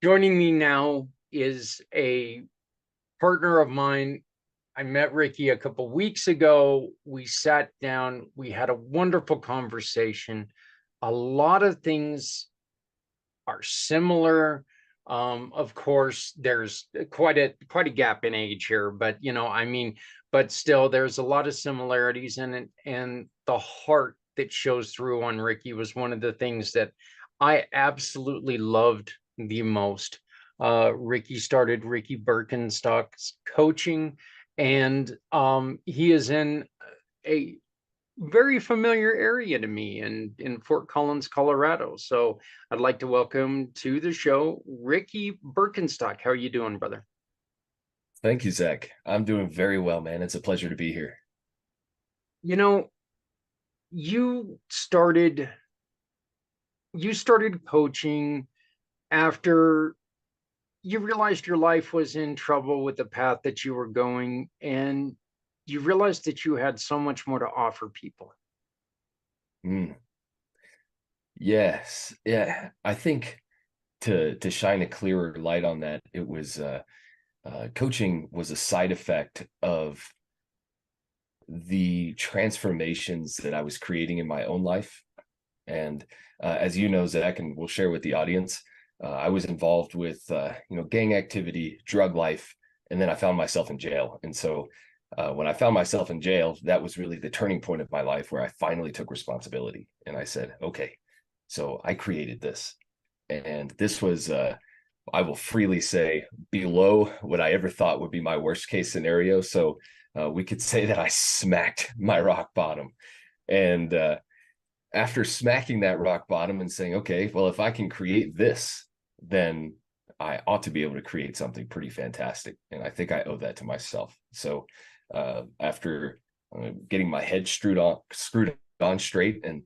Joining me now is a partner of mine. I met Ricky a couple weeks ago. We sat down, we had a wonderful conversation. A lot of things are similar. Of course, there's quite a gap in age here, but but still, there's a lot of similarities in it, and the heart that shows through on Ricky was one of the things that I absolutely loved the most. Ricky started Ricky Birkenstock's coaching, and he is in a very familiar area to me in Fort Collins, Colorado. So I'd like to welcome to the show Ricky Birkenstock. How are you doing, brother? Thank you, Zach. I'm doing very well, man. It's a pleasure to be here. You know, you started you started coaching after you realized your life was in trouble with the path that you were going, and you realized that you had so much more to offer people. Mm, yes. Yeah. I think to shine a clearer light on that, it was coaching was a side effect of the transformations that I was creating in my own life. And as you know, Zach, and we'll share with the audience, I was involved with gang activity, drug life, and then I found myself in jail. And so when I found myself in jail, that was really the turning point of my life where I finally took responsibility. And I said, okay, so I created this. And this was, I will freely say, below what I ever thought would be my worst case scenario. So we could say that I smacked my rock bottom. And after smacking that rock bottom and saying, okay, well, if I can create this, then I ought to be able to create something pretty fantastic. And I think I owe that to myself. So after getting my head screwed on straight and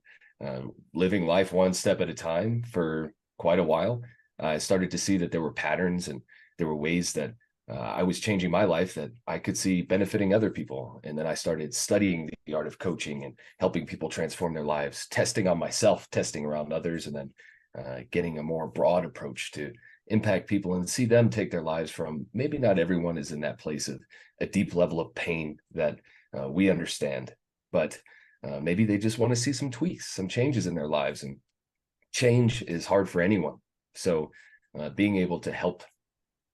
living life one step at a time for quite a while, I started to see that there were patterns and there were ways that I was changing my life that I could see benefiting other people. And then I started studying the art of coaching and helping people transform their lives, testing on myself, testing around others, and then getting a more broad approach to impact people and see them take their lives from maybe not everyone is in that place of a deep level of pain that we understand, but maybe they just want to see some tweaks, some changes in their lives. And change is hard for anyone. So being able to help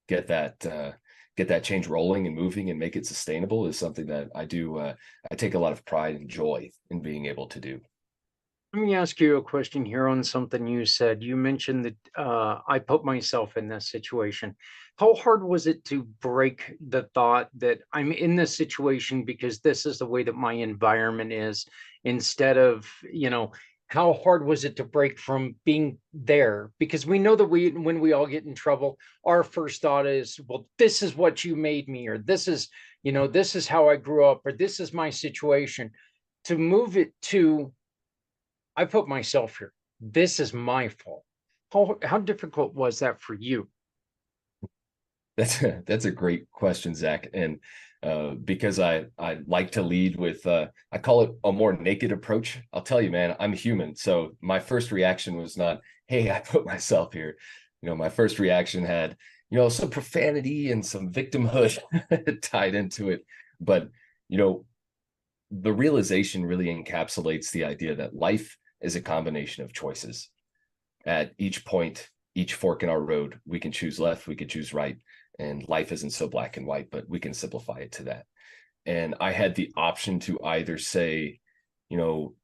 get that get that change rolling and moving and make it sustainable is something that I do. I take a lot of pride and joy in being able to do. Let me ask you a question here on something you said. You mentioned that I put myself in this situation. How hard was it to break the thought that I'm in this situation because this is the way that my environment is, instead of, how hard was it to break from being there? Because we know that when we all get in trouble, our first thought is, well, this is what you made me, or this is how I grew up, or this is my situation. To move it to, I put myself here. This is my fault. How difficult was that for you? That's a great question, Zach. And because I like to lead with I call it a more naked approach. I'll tell you, man, I'm human. So my first reaction was not, hey, I put myself here. My first reaction had, some profanity and some victimhood tied into it. But, you know, the realization really encapsulates the idea that life is a combination of choices. At each point, each fork in our road, we can choose left, we can choose right. And life isn't so black and white, but we can simplify it to that. And I had the option to either say,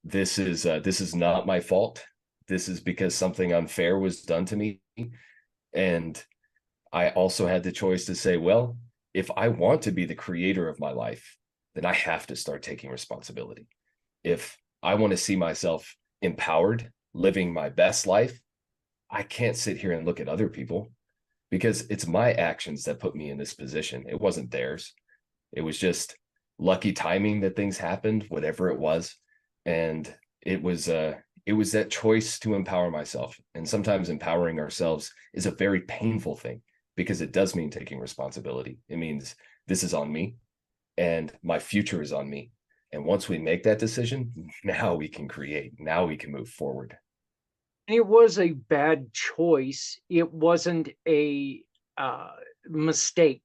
this is not my fault. This is because something unfair was done to me. And I also had the choice to say, well, if I want to be the creator of my life, then I have to start taking responsibility. If I want to see myself empowered, living my best life, I can't sit here and look at other people because it's my actions that put me in this position. It wasn't theirs. It was just lucky timing that things happened, whatever it was. And it was that choice to empower myself. And sometimes empowering ourselves is a very painful thing because it does mean taking responsibility. It means this is on me and my future is on me. And once we make that decision, now we can create, now we can move forward. It was a bad choice. It wasn't a uh, mistake.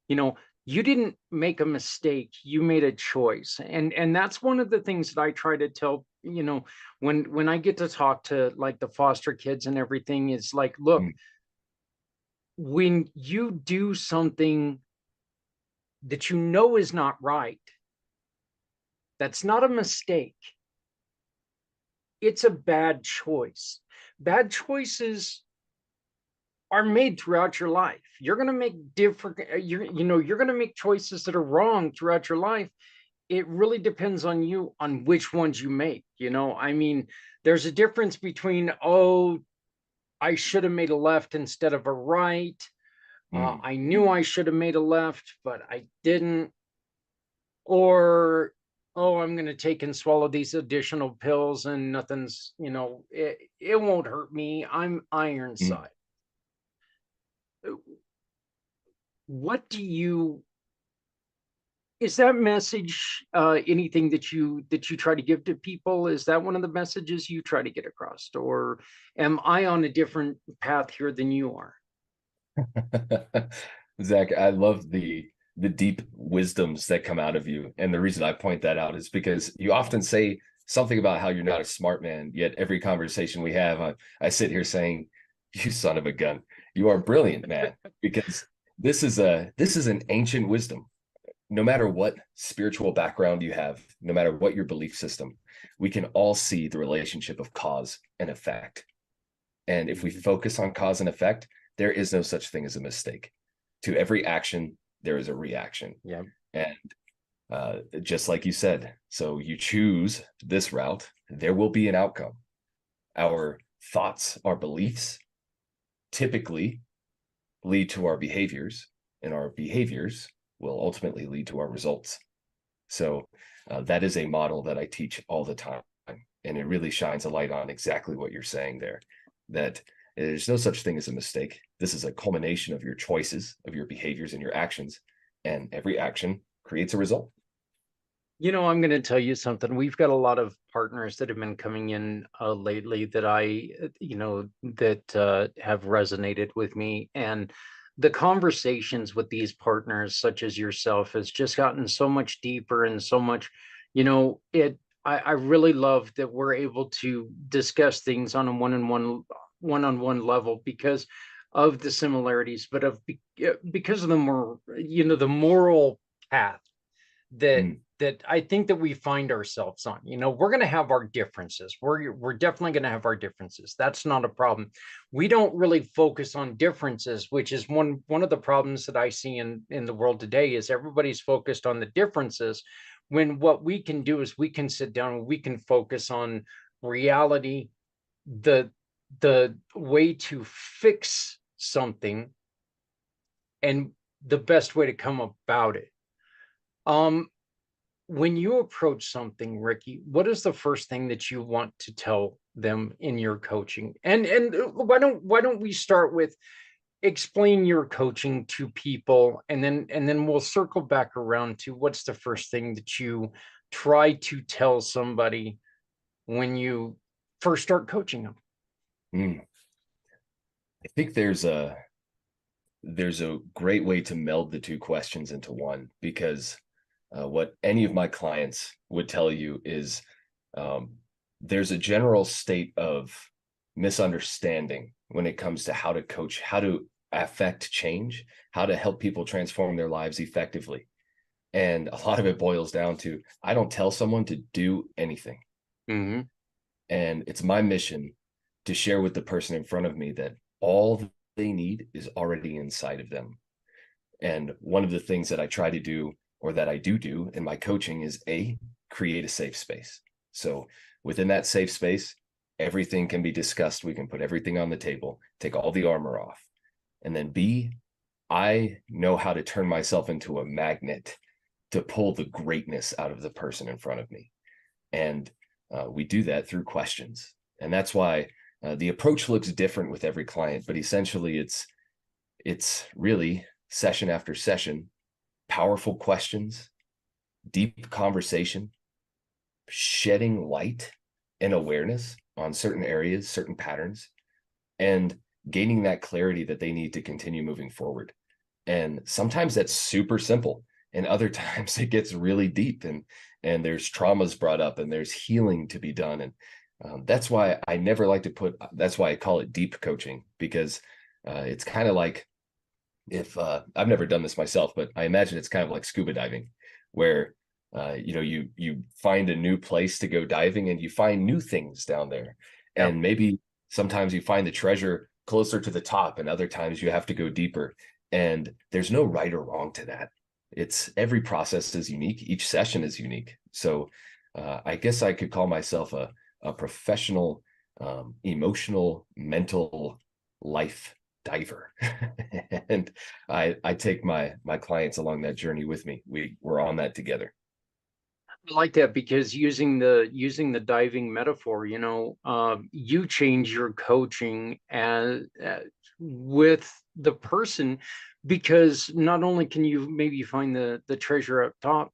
You know, you didn't make a mistake. You made a choice, and that's one of the things that I try to tell. When I get to talk to like the foster kids and everything, is like, look, Mm, when you do something that you know is not right, that's not a mistake. It's a bad choice. Bad choices are made throughout your life. You're going to make different you're going to make choices that are wrong throughout your life. It really depends on you on which ones you make, I mean, there's a difference between, oh, I should have made a left instead of a right. mm, I knew I should have made a left, but I didn't. Or, oh, I'm going to take and swallow these additional pills and nothing's, it won't hurt me. I'm mm. Ironside. What do you Is that message anything that you try to give to people? Is that one of the messages you try to get across, or am I on a different path here than you are? Zach, I love the deep wisdoms that come out of you. And the reason I point that out is because you often say something about how you're not a smart man, yet every conversation we have, I sit here saying, "You son of a gun, you are brilliant, man," because this is an ancient wisdom. No matter what spiritual background you have, no matter what your belief system, we can all see the relationship of cause and effect. And if we focus on cause and effect, there is no such thing as a mistake. To every action, there is a reaction. Yeah. And just like you said, so you choose this route, there will be an outcome. Our thoughts, our beliefs typically lead to our behaviors, and our behaviors will ultimately lead to our results. So that is a model that I teach all the time. And it really shines a light on exactly what you're saying there, that there's no such thing as a mistake. This is a culmination of your choices, of your behaviors and your actions. And every action creates a result. I'm going to tell you something. We've got a lot of partners that have been coming in lately that have resonated with me. And the conversations with these partners, such as yourself, has just gotten so much deeper and so much, I really love that we're able to discuss things on a one-on-one level because of the similarities, but because of the moral path that Mm, that I think that we find ourselves on. We're going to have our differences. We're definitely going to have our differences. That's not a problem. We don't really focus on differences, which is one of the problems that I see in the world today is everybody's focused on the differences when what we can do is we can sit down and we can focus on reality, the the way to fix something and the best way to come about it. Um when you approach something, Ricky, what is the first thing that you want to tell them in your coaching? And why don't we start with explain your coaching to people, and then we'll circle back around to what's the first thing that you try to tell somebody when you first start coaching them? mm. I think there's a great way to meld the two questions into one, because what any of my clients would tell you is um, there's a general state of misunderstanding when it comes to how to coach, how to affect change, how to help people transform their lives effectively. And a lot of it boils down to I don't tell someone to do anything. Mm-hmm. And it's my mission to share with the person in front of me that all they need is already inside of them. And one of the things that I try to do, or that I do in my coaching, is create a safe space. So within that safe space, everything can be discussed. We can put everything on the table, take all the armor off. And then B, I know how to turn myself into a magnet to pull the greatness out of the person in front of me. And we do that through questions. And that's why the approach looks different with every client, but essentially it's really session after session, powerful questions, deep conversation, shedding light and awareness on certain areas, certain patterns, and gaining that clarity that they need to continue moving forward. And sometimes that's super simple, and other times it gets really deep, and there's traumas brought up, and there's healing to be done. And that's why I never like to put, that's why I call it deep coaching, because it's kind of like, if I've never done this myself, but I imagine it's kind of like scuba diving, where you find a new place to go diving and you find new things down there. Yeah. And maybe sometimes you find the treasure closer to the top, and other times you have to go deeper. And there's no right or wrong to that. It's, every process is unique, each session is unique. So I guess I could call myself a professional, emotional, mental life diver. And I take my clients along that journey with me. We're on that together. I like that, because using the diving metaphor, you change your coaching as with the person, because not only can you maybe find the treasure up top,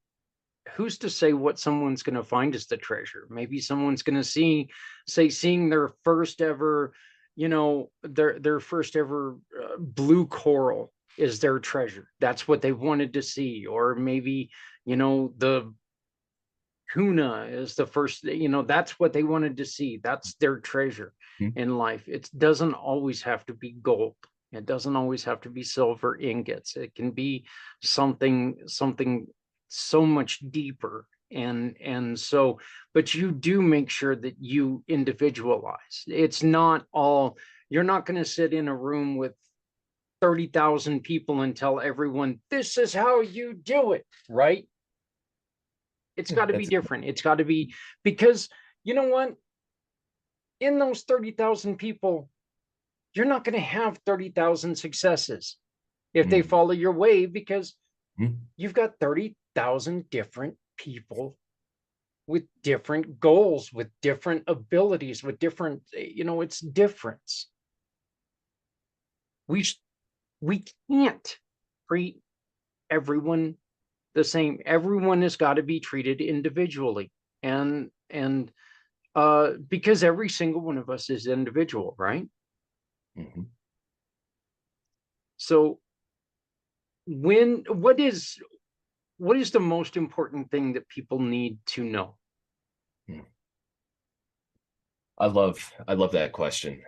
who's to say what someone's going to find as the treasure? Maybe someone's going to seeing their first ever, their first ever blue coral is their treasure. That's what they wanted to see. Or maybe, the tuna is the first, that's what they wanted to see. That's their treasure Mhm. in life. It doesn't always have to be gold. It doesn't always have to be silver ingots. It can be something so much deeper. And so, but you do make sure that you individualize. It's not all, you're not going to sit in a room with 30,000 people and tell everyone, this is how you do it, right? It's Yeah, got to be that's different. It's got to be, because you know what? In those 30,000 people, you're not going to have 30,000 successes if they mm, follow your way, because mm, you've got 30,000 different people with different goals, with different abilities, with different, it's difference. We, we can't treat everyone the same. Everyone has got to be treated individually. And because every single one of us is individual, right? mhm, So when what is the most important thing that people need to know? mm. I love that question,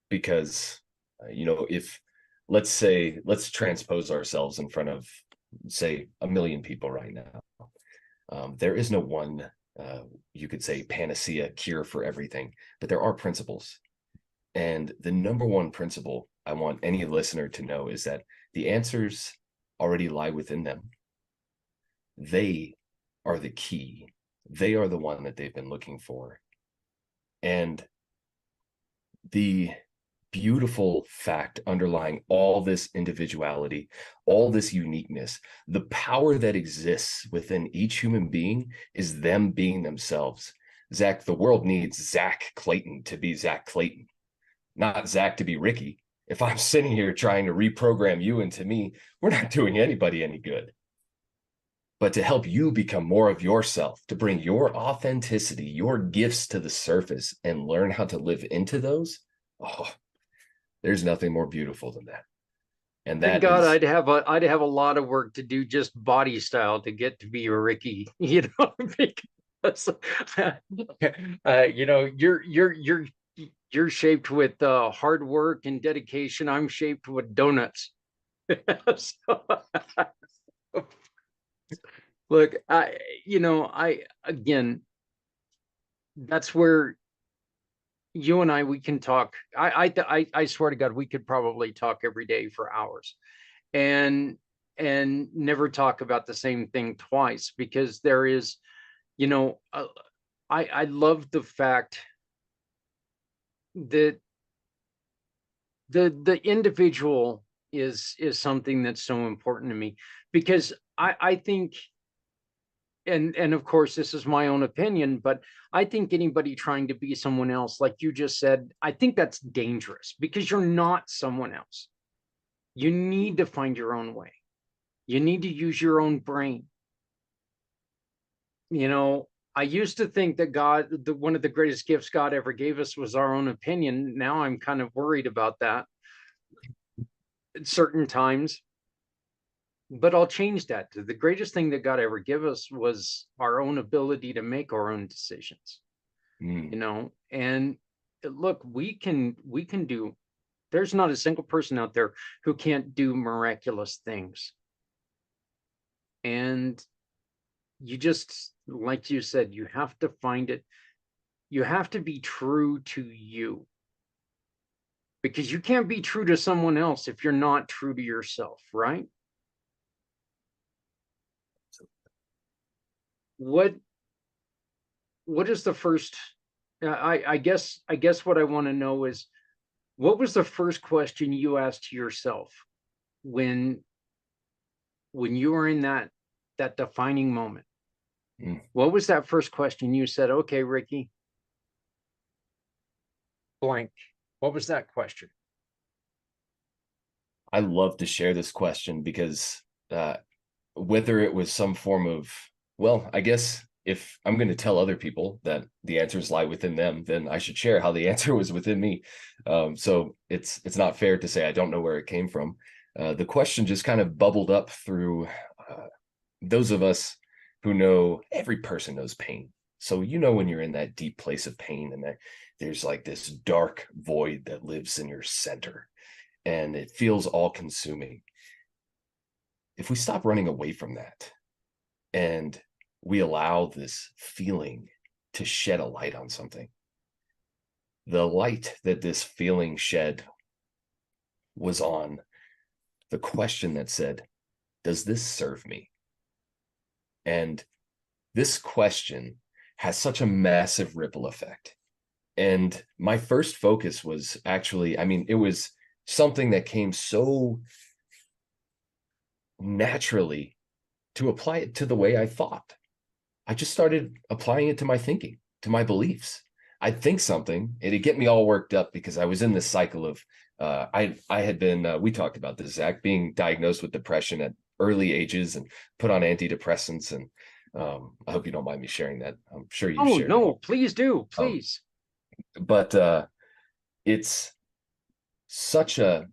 because if, let's transpose ourselves in front of, say, a million people right now. There is no one, uh, you could say, panacea cure for everything, but there are principles. And the number one principle I want any listener to know is that the answers already lie within them. They are the key. They are the one that they've been looking for. And the beautiful fact underlying all this individuality, all this uniqueness, the power that exists within each human being is them being themselves. Zach, the world needs Zach Clayton to be Zach Clayton, not Zach to be Ricky. If I'm sitting here trying to reprogram you into me, we're not doing anybody any good. But to help you become more of yourself, to bring your authenticity, your gifts to the surface and learn how to live into those, oh, there's nothing more beautiful than that. And Thank that God, is, I'd have a lot of work to do just body style to get to be a Ricky, because you're shaped with hard work and dedication. I'm shaped with donuts. So, look, I again, that's where you and we can talk. I swear to God, we could probably talk every day for hours, and never talk about the same thing twice, because there is, you know, uh, I love the fact that the individual is something that's so important to me, because I think, and of course this is my own opinion, but I think anybody trying to be someone else, like you just said, I think that's dangerous, because you're not someone else. You need to find your own way. You need to use your own brain. You know, I used to think that God, one of the greatest gifts God ever gave us was our own opinion. Now I'm kind of worried about that at certain times, but I'll change that. The greatest thing that God ever gave us was our own ability to make our own decisions, Mm. and look, we can do, there's not a single person out there who can't do miraculous things. And you just, like you said, you have to find it. You have to be true to you, because you can't be true to someone else if you're not true to yourself, right? What what is the first I guess what I want to know is, what was the first question you asked yourself when you were in that defining moment? Mm. What was that first question you said, okay, Ricky, blank? What was that question? I love to share this question because whether it was some form of, well, I guess if I'm going to tell other people that the answers lie within them, then I should share how the answer was within me. So it's not fair to say I don't know where it came from. The question just kind of bubbled up through those of us who know, every person knows pain. So when you're in that deep place of pain, and that there's like this dark void that lives in your center, and it feels all consuming. If we stop running away from that, and we allow this feeling to shed a light on something, the light that this feeling shed was on the question that said, does this serve me? And this question has such a massive ripple effect. And my first focus was actually, I mean, it was something that came so naturally to apply it to the way I thought. I just started applying it to my thinking, to my beliefs. I'd think something, it'd get me all worked up because I was in this cycle of, I had been, we talked about this, Zach, being diagnosed with depression at early ages and put on antidepressants. And I hope you don't mind me sharing that. I'm sure you've Oh shared it. no, please do, Um, please. but it's such a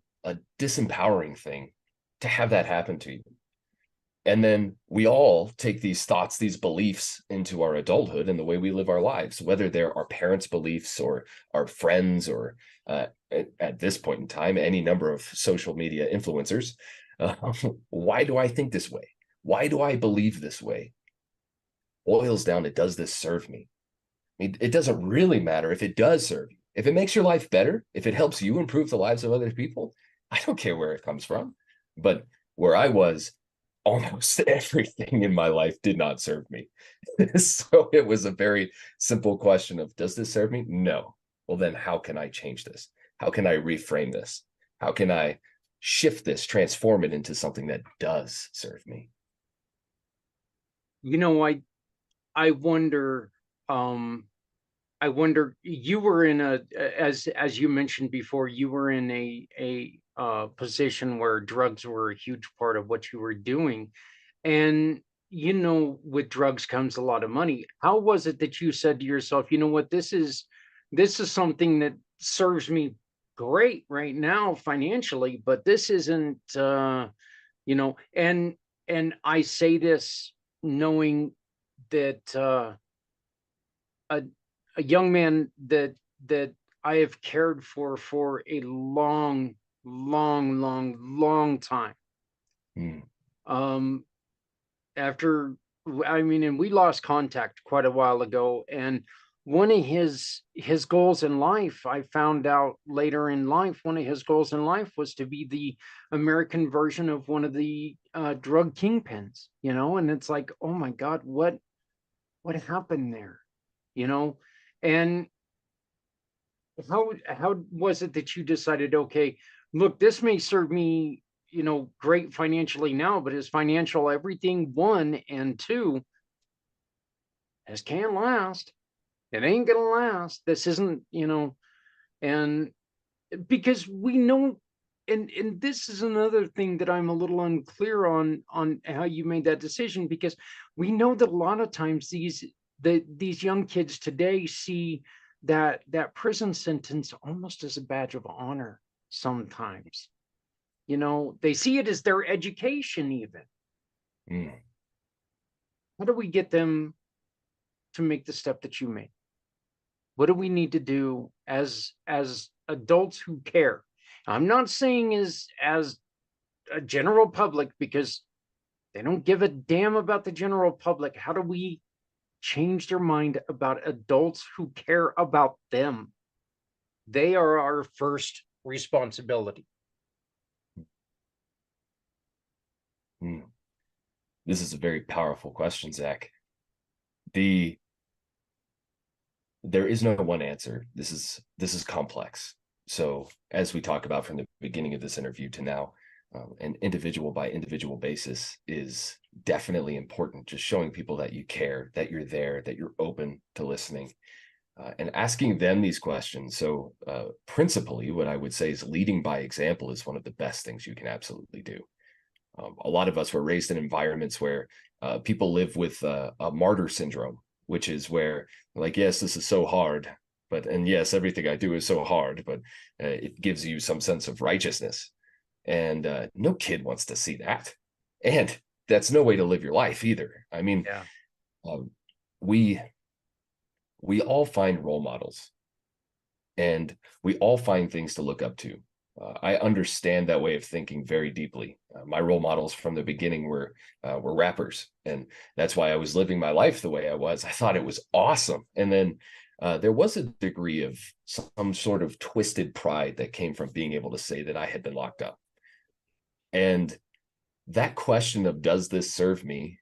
disempowering thing to have that happen to you. And then we all take these thoughts, these beliefs into our adulthood and the way we live our lives, whether they're our parents' beliefs or our friends, or at this point in time, any number of social media influencers. Uh, why do I think this way? Why do I believe this way? Boils down to, does this serve me? I mean, it doesn't really matter if it does serve you. If it makes your life better, if it helps you improve the lives of other people, I don't care where it comes from. But where I was, almost everything in my life did not serve me. So it was a very simple question of, does this serve me? No. Well, then how can I change this? How can I reframe this? How can I shift this, transform it into something that does serve me? You know, I wonder, um, I wonder, you were in a, as you mentioned before, you were in a position where drugs were a huge part of what you were doing. And with drugs comes a lot of money. How was it that you said to yourself, you know what, this is something that serves me great right now financially, but this isn't and I say this knowing that a a young man that I have cared for a long, long, long, long time. Mm. Um, after I mean, and we lost contact quite a while ago. And one of his goals in life, I found out later in life, one of his goals in life was to be the American version of one of the drug kingpins. And it's like, oh my God, what happened there? You know, and how was it that you decided, okay, look, this may serve me, great financially now, but is financial everything? One, and two, this can't last. It ain't gonna last. This isn't, and because we know, and this is another thing that I'm a little unclear on how you made that decision, because we know that a lot of times these young kids today see that prison sentence almost as a badge of honor sometimes. They see it as their education even. Mm, How do we get them to make the step that you made? What do we need to do as adults who care? I'm not saying as a general public, because they don't give a damn about the general public. How do we change their mind about adults who care about them? They are our first responsibility. mm. This is a very powerful question, Zach. There is no one answer. This is complex. So as we talk about from the beginning of this interview to now, an individual by individual basis is definitely important. Just showing people that you care, that you're there, that you're open to listening, and asking them these questions. So principally, what I would say is leading by example is one of the best things you can absolutely do. A lot of us were raised in environments where people live with a martyr syndrome, which is where, like, yes, this is so hard, and yes, everything I do is so hard, but it gives you some sense of righteousness. And no kid wants to see that. And that's no way to live your life either. I mean, Yeah. um, we all find role models, and we all find things to look up to. I understand that way of thinking very deeply. My role models from the beginning were rappers, and that's why I was living my life the way I was. I thought it was awesome, and then there was a degree of some sort of twisted pride that came from being able to say that I had been locked up. And that question of does this serve me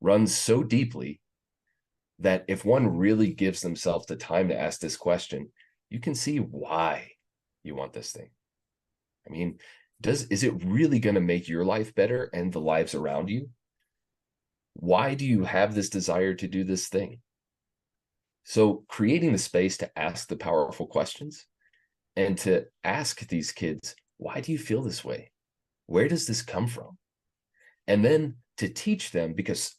runs so deeply that if one really gives themselves the time to ask this question, you can see why you want this thing. I mean, is it really going to make your life better and the lives around you? Why do you have this desire to do this thing? So creating the space to ask the powerful questions and to ask these kids, why do you feel this way? Where does this come from? And then to teach them, because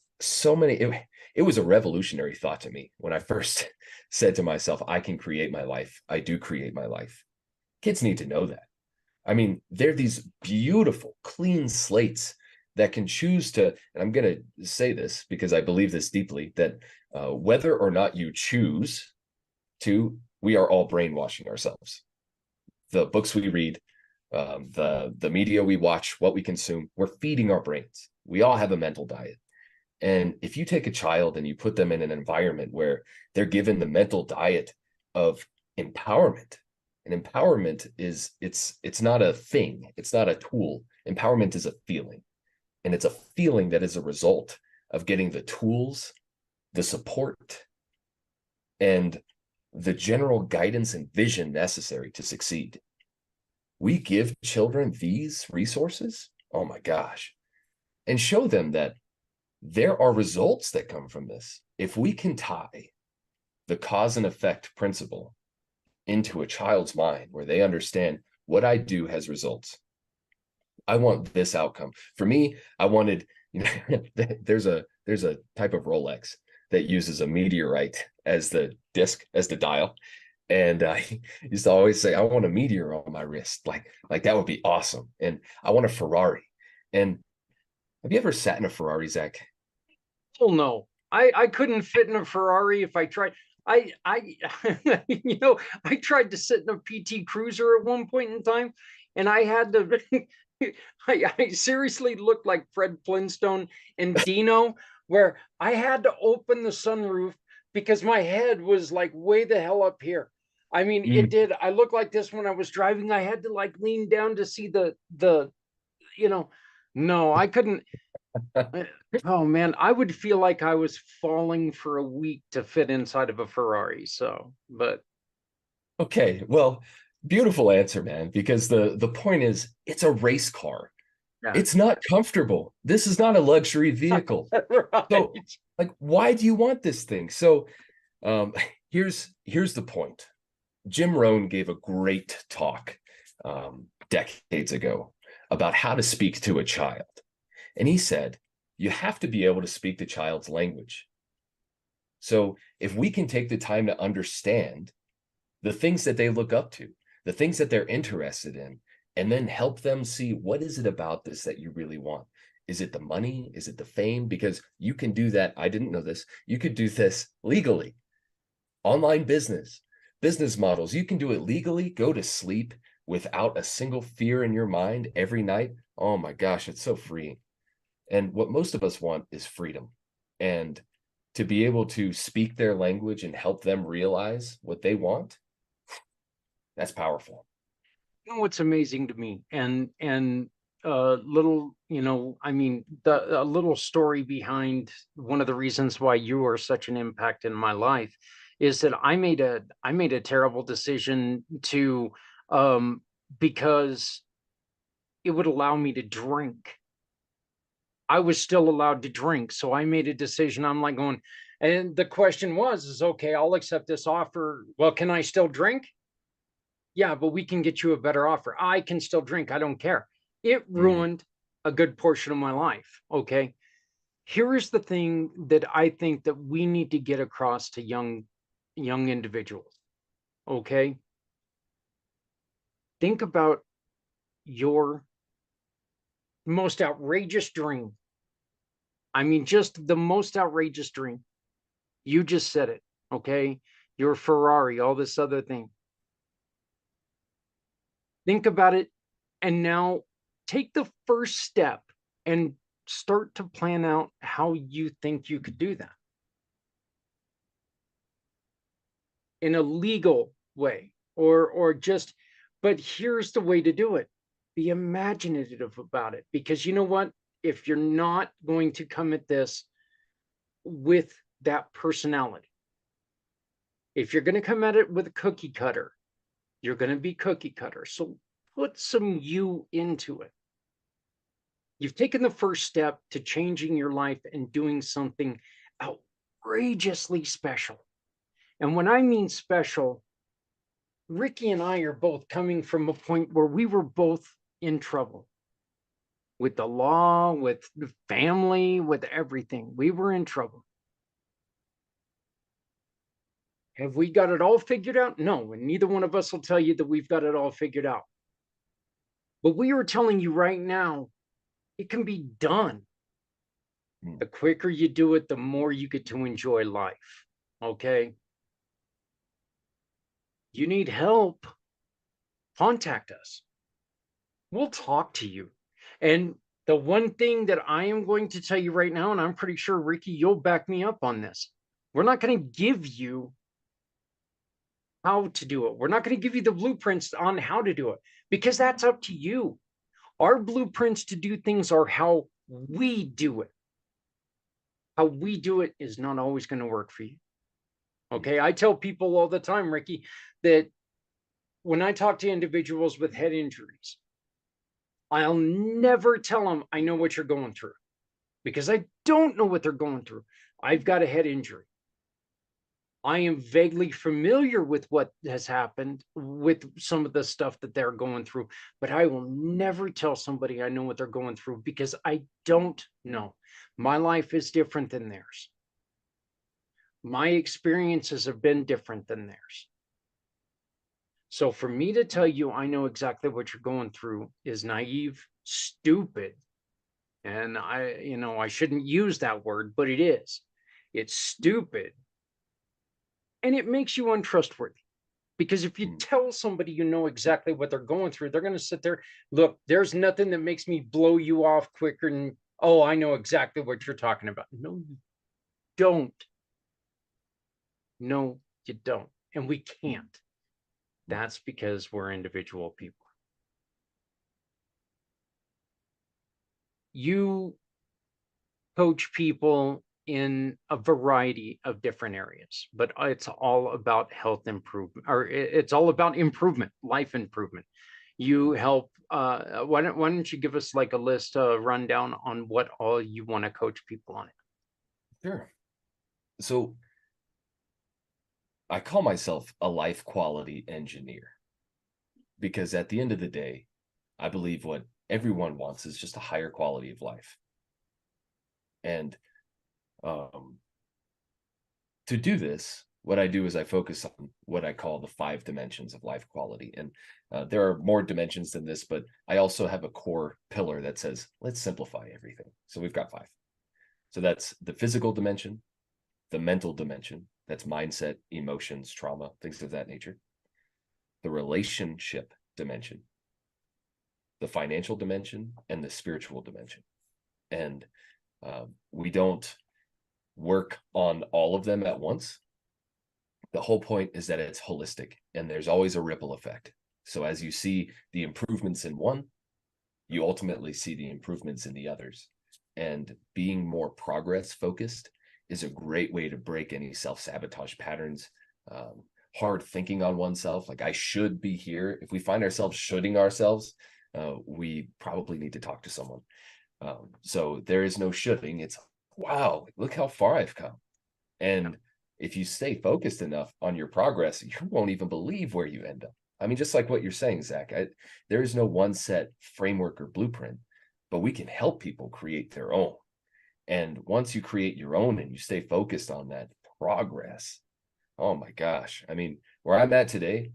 it was a revolutionary thought to me when I first said to myself, I can create my life. I do create my life. Kids need to know that. I mean, they're these beautiful, clean slates that can choose to, and I'm going to say this because I believe this deeply, that whether or not you choose to, we are all brainwashing ourselves. The books we read, the media we watch, what we consume, we're feeding our brains. We all have a mental diet. And if you take a child and you put them in an environment where they're given the mental diet of empowerment, and empowerment is it's not a thing, it's not a tool. Empowerment is a feeling. And it's a feeling that is a result of getting the tools, the support, and the general guidance and vision necessary to succeed. We give children these resources, oh my gosh, and show them that there are results that come from this. If we can tie the cause and effect principle into a child's mind where they understand what I do has results. I want this outcome. For me, I wanted, there's a type of Rolex that uses a meteorite as the disc, as the dial. And I used to always say, I want a meteor on my wrist. Like that would be awesome. And I want a Ferrari. And have you ever sat in a Ferrari, Zach? Oh no, I couldn't fit in a Ferrari if I tried. I I tried to sit in a PT Cruiser at one point in time, and I had to. I seriously looked like Fred Flintstone and Dino, where I had to open the sunroof because my head was like way the hell up here. I mean, it Mm. did. I looked like this when I was driving. I had to like lean down to see the you know. No, I couldn't. Oh man, I would feel like I was falling for a week to fit inside of a Ferrari. So, but Okay, well, beautiful answer, man, because the point is it's a race car. yeah, It's not comfortable. This is not a luxury vehicle. right. So, like, why do you want this thing? So, um, here's the point. Jim Rohn gave a great talk decades ago about how to speak to a child. And he said, you have to be able to speak the child's language. So if we can take the time to understand the things that they look up to, the things that they're interested in, and then help them see, what is it about this that you really want? Is it the money? Is it the fame? Because you can do that. I didn't know this. You could do this legally. Online business models. You can do it legally, go to sleep without a single fear in your mind every night. Oh my gosh, it's so freeing. And what most of us want is freedom. And to be able to speak their language and help them realize what they want, that's powerful. You know what's amazing to me, and little, I mean, the a little story behind one of the reasons why you are such an impact in my life is that I made a terrible decision to um because it would allow me to drink. I was still allowed to drink, so I made a decision. I'm like going, and the question is okay, I'll accept this offer. Well, can I still drink? Yeah, but we can get you a better offer. I can still drink. I don't care. It Mhm. ruined a good portion of my life. Okay. Here is the thing that I think that we need to get across to young individuals. Okay. Think about your most outrageous dream. I mean, just the most outrageous dream. You just said it. Okay. Your Ferrari, all this other thing. Think about it. And now take the first step and start to plan out how you think you could do that in a legal way, or just, but here's the way to do it. Be imaginative about it, because you know what? If you're not going to come at this with that personality, if you're going to come at it with a cookie cutter, you're going to be cookie cutter. So put some you into it. You've taken the first step to changing your life and doing something outrageously special. And when I mean special, Ricky and I are both coming from a point where we were both in trouble with the law, with the family, with everything. We were in trouble. Have we got it all figured out? No, and neither one of us will tell you that we've got it all figured out. But we are telling you right now, it can be done. Mm. The quicker you do it, the more you get to enjoy life. Okay. You need help, contact us. We'll talk to you. And the one thing that I am going to tell you right now, and I'm pretty sure, Ricky, you'll back me up on this. We're not going to give you how to do it. We're not going to give you the blueprints on how to do it, because that's up to you. Our blueprints to do things are how we do it. How we do it is not always going to work for you. Okay. I tell people all the time, Ricky, that when I talk to individuals with head injuries, I'll never tell them I know what you're going through, because I don't know what they're going through. I've got a head injury. I am vaguely familiar with what has happened with some of the stuff that they're going through, but I will never tell somebody I know what they're going through, because I don't know. My life is different than theirs. My experiences have been different than theirs. So for me to tell you I know exactly what you're going through is naive, stupid, and I shouldn't use that word, but it is. It's stupid, and it makes you untrustworthy, because if you Mm. tell somebody you know exactly what they're going through, they're going to sit there. Look, there's nothing that makes me blow you off quicker than, oh, I know exactly what you're talking about. No, you don't. No, you don't, and we can't. Mm. That's because we're individual people. You coach people in a variety of different areas, but it's all about health improvement, or it's all about improvement, life improvement. You help. Why don't you give us like a list, a rundown on what all you want to coach people on it? Sure. So I call myself a life quality engineer because at the end of the day, I believe what everyone wants is just a higher quality of life. And um, to do this, what I do is I focus on what I call the 5 dimensions of life quality. And there are more dimensions than this, but I also have a core pillar that says, let's simplify everything. So we've got 5. So that's the physical dimension, the mental dimension, that's mindset, emotions, trauma, things of that nature, the relationship dimension, the financial dimension, and the spiritual dimension. And we don't work on all of them at once. The whole point is that it's holistic and there's always a ripple effect. So as you see the improvements in one, you ultimately see the improvements in the others. And being more progress focused is a great way to break any self-sabotage patterns, hard thinking on oneself, like I should be here. If we find ourselves shoulding ourselves, we probably need to talk to someone. So there is no shoulding. It's, wow, look how far I've come. And if you stay focused enough on your progress, you won't even believe where you end up. I mean, just like what you're saying, Zach, there is no one set framework or blueprint, but we can help people create their own. And once you create your own and you stay focused on that progress, oh my gosh. I mean, where I'm at today,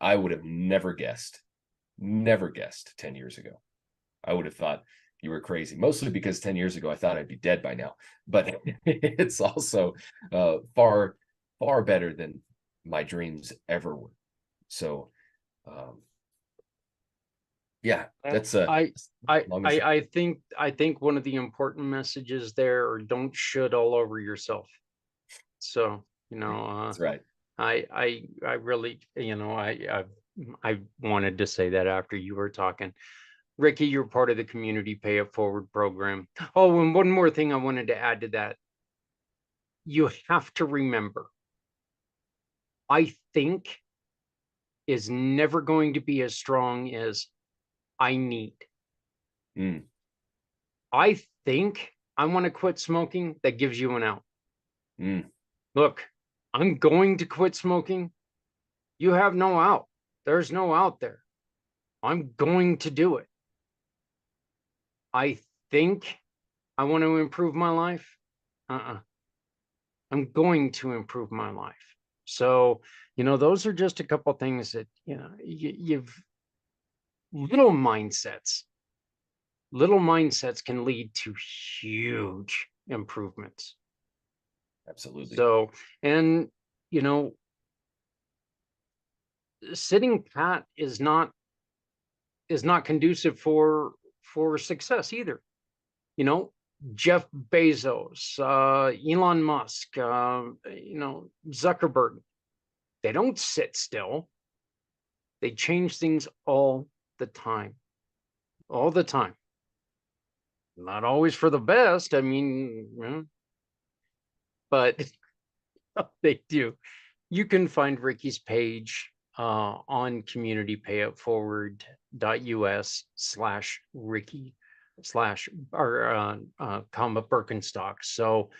I would have never guessed 10 years ago. I would have thought you were crazy, mostly because 10 years ago, I thought I'd be dead by now. But it's also far, far better than my dreams ever were. So, yeah, that's long and short. I think one of the important messages there are don't should all over yourself. So, That's right. I really, I wanted to say that after you were talking. Ricky, you're part of the Community Pay It Forward program. Oh, and one more thing I wanted to add to that. You have to remember, I think is never going to be as strong as I need. Mm. I think I want to quit smoking. That gives you an out. Mm. Look, I'm going to quit smoking. You have no out. There's no out there. I'm going to do it. I think I want to improve my life. I'm going to improve my life. So, those are just a couple things that, you've little mindsets. Little mindsets can lead to huge improvements. Absolutely. So, and, sitting pat is not conducive for success either. Jeff Bezos, Elon Musk, Zuckerberg, they don't sit still. They change things all the time. All the time. Not always for the best. I mean, but they do. You can find Ricky's page on communitypayitforward.us/Ricky or comma Birkenstock. So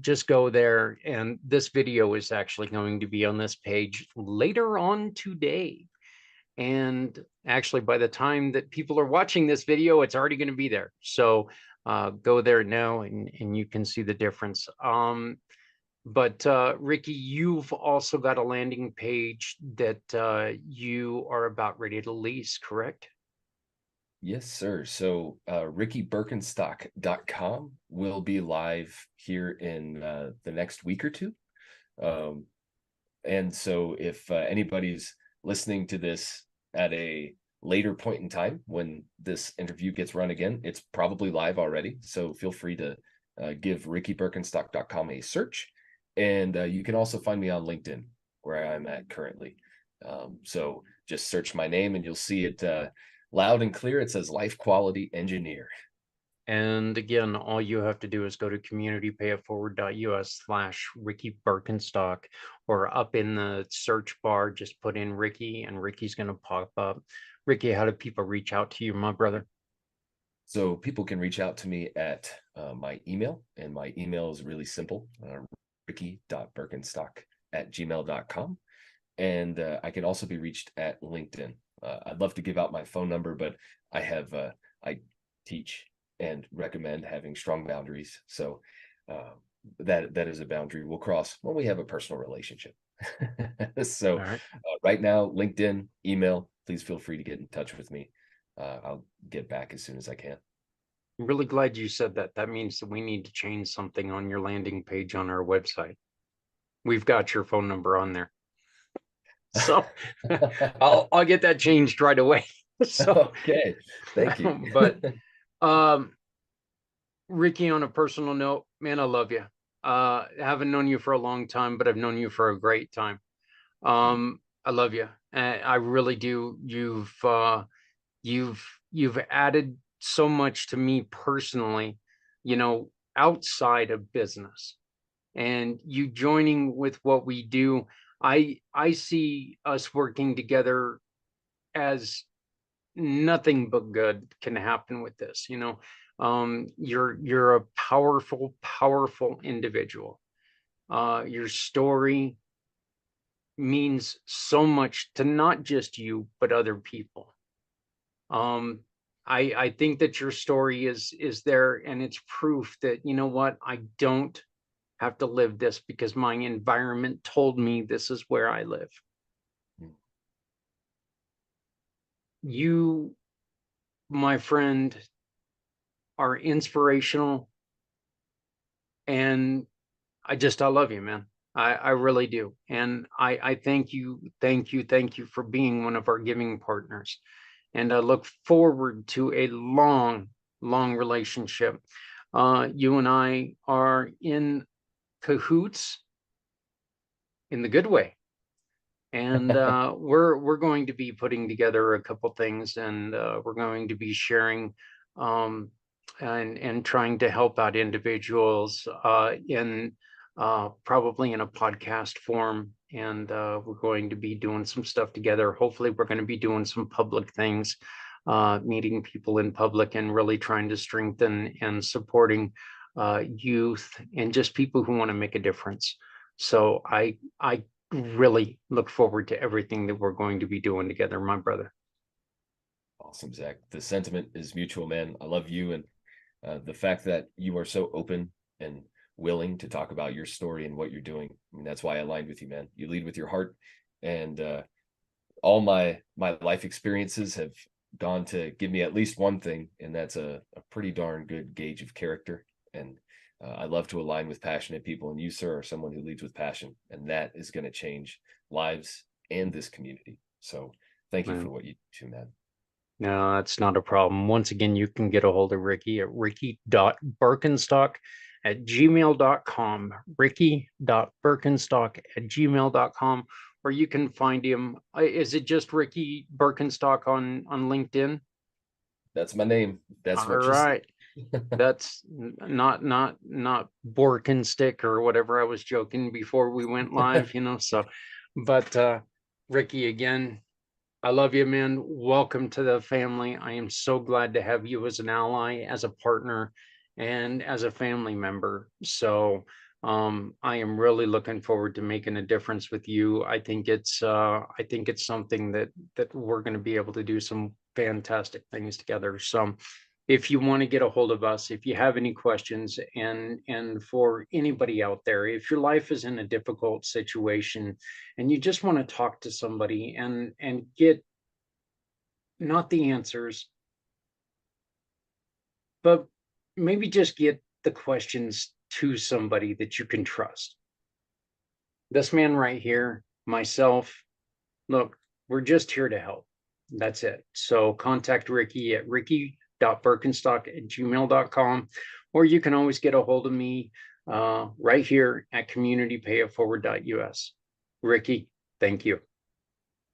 just go there, and this video is actually going to be on this page later on today. And actually, by the time that people are watching this video, it's already going to be there. So go there now and you can see the difference. But Ricky, you've also got a landing page that you are about ready to lease, correct? Yes, sir. So ricky.birkenstock.com will be live here in the next week or two. And so if anybody's listening to this at a later point in time when this interview gets run again, it's probably live already. So feel free to give ricky.birkenstock.com a search. And you can also find me on LinkedIn, where I'm at currently. So just search my name and you'll see it loud and clear. It says Life Quality Engineer. And again, all you have to do is go to communitypayitforward.us/Ricky Birkenstock, or up in the search bar, just put in Ricky and Ricky's going to pop up. Ricky, how do people reach out to you, my brother? So people can reach out to me at my email, and my email is really simple, ricky.birkenstock@gmail.com. And I can also be reached at LinkedIn. I'd love to give out my phone number, but I teach and recommend having strong boundaries. So that is a boundary we'll cross when we have a personal relationship. So All right. right now, LinkedIn, email, please feel free to get in touch with me. I'll get back as soon as I can. I'm really glad you said that. That means that we need to change something on your landing page on our website. We've got your phone number on there. So I'll get that changed right away. So Okay, thank you. but um Ricky, on a personal note, man, I love you. Haven't known you for a long time, but I've known you for a great time. I love you. I really do. You've you've added so much to me personally, you know, outside of business. And you joining with what we do, I see us working together as nothing but good can happen with this, you know. You're a powerful individual. Your story means so much to not just you but other people. um I think that your story is there, and it's proof that, you know what, I don't have to live this because my environment told me this is where I live. You, my friend, are inspirational, and I love you, man. I really do. And I thank you for being one of our giving partners. And I look forward to a long relationship. You and I are in cahoots in the good way. And we're going to be putting together a couple things, and we're going to be sharing um, and trying to help out individuals in probably in a podcast form. And we're going to be doing some stuff together. Hopefully, we're going to be doing some public things, meeting people in public, and really trying to strengthen and supporting youth and just people who want to make a difference. So I really look forward to everything that we're going to be doing together, my brother. Awesome, Zach. The sentiment is mutual, man. I love you, and the fact that you are so open and willing to talk about your story and what you're doing. I mean, that's why I aligned with you, man. You lead with your heart, and all my life experiences have gone to give me at least one thing, and that's a pretty darn good gauge of character. And I love to align with passionate people, and you, sir, are someone who leads with passion, and that is going to change lives and this community. So thank you for what you do, man. No, that's not a problem. Once again, you can get a hold of Ricky at ricky.birkenstock at gmail.com, ricky.birkenstock at gmail.com, or you can find him. Is it just Ricky Birkenstock on LinkedIn? That's my name. That's All what you see. right. That's not Borkenstick or whatever I was joking before we went live, you know. So, but Ricky, again, I love you, man. Welcome to the family. I am so glad to have you as an ally, as a partner, and as a family member. So I am really looking forward to making a difference with you. I think it's something that we're going to be able to do some fantastic things together. So if you want to get a hold of us, if you have any questions, and for anybody out there, if your life is in a difficult situation and you just want to talk to somebody and get not the answers, but maybe just get the questions to somebody that you can trust. This man right here, myself, look, we're just here to help. That's it. So contact Ricky at ricky.birkenstock@gmail.com, or you can always get a hold of me right here at communitypayitforward.us. Ricky, thank you.